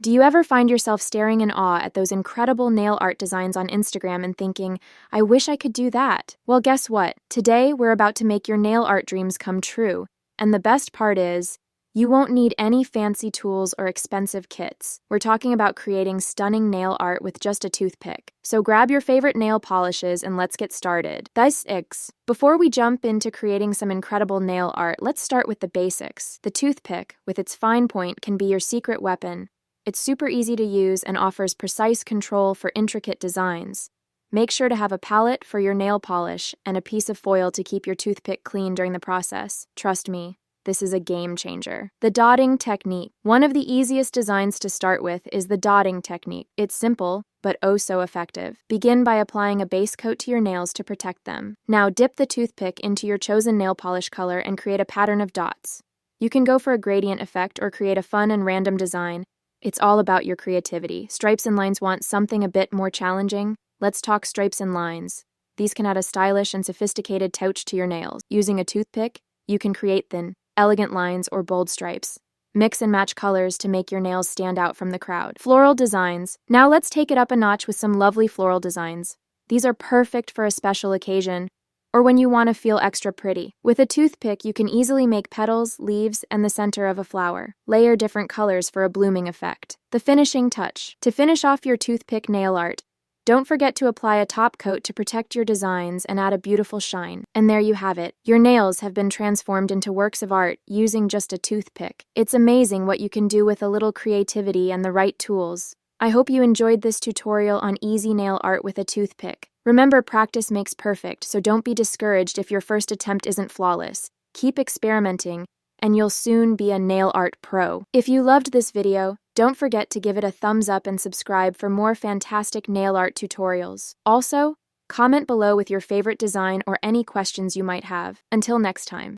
Do you ever find yourself staring in awe at those incredible nail art designs on Instagram and thinking, I wish I could do that? Well, guess what? Today, we're about to make your nail art dreams come true. And the best part is, you won't need any fancy tools or expensive kits. We're talking about creating stunning nail art with just a toothpick. So grab your favorite nail polishes and let's get started. Before we jump into creating some incredible nail art, let's start with the basics. The toothpick, with its fine point, can be your secret weapon. It's super easy to use and offers precise control for intricate designs. Make sure to have a palette for your nail polish and a piece of foil to keep your toothpick clean during the process. Trust me, this is a game changer. The dotting technique. One of the easiest designs to start with is the dotting technique. It's simple, but oh so effective. Begin by applying a base coat to your nails to protect them. Now dip the toothpick into your chosen nail polish color and create a pattern of dots. You can go for a gradient effect or create a fun and random design. It's all about your creativity. Stripes and lines want something a bit more challenging? Let's talk stripes and lines. These can add a stylish and sophisticated touch to your nails. Using a toothpick, you can create thin, elegant lines or bold stripes. Mix and match colors to make your nails stand out from the crowd. Floral designs. Now let's take it up a notch with some lovely floral designs. These are perfect for a special occasion, or when you want to feel extra pretty. With a toothpick, you can easily make petals, leaves, and the center of a flower. Layer different colors for a blooming effect. The finishing touch. To finish off your toothpick nail art, don't forget to apply a top coat to protect your designs and add a beautiful shine. And there you have it. Your nails have been transformed into works of art using just a toothpick. It's amazing what you can do with a little creativity and the right tools. I hope you enjoyed this tutorial on easy nail art with a toothpick. Remember, practice makes perfect, so don't be discouraged if your first attempt isn't flawless. Keep experimenting, and you'll soon be a nail art pro. If you loved this video, don't forget to give it a thumbs up and subscribe for more fantastic nail art tutorials. Also, comment below with your favorite design or any questions you might have. Until next time.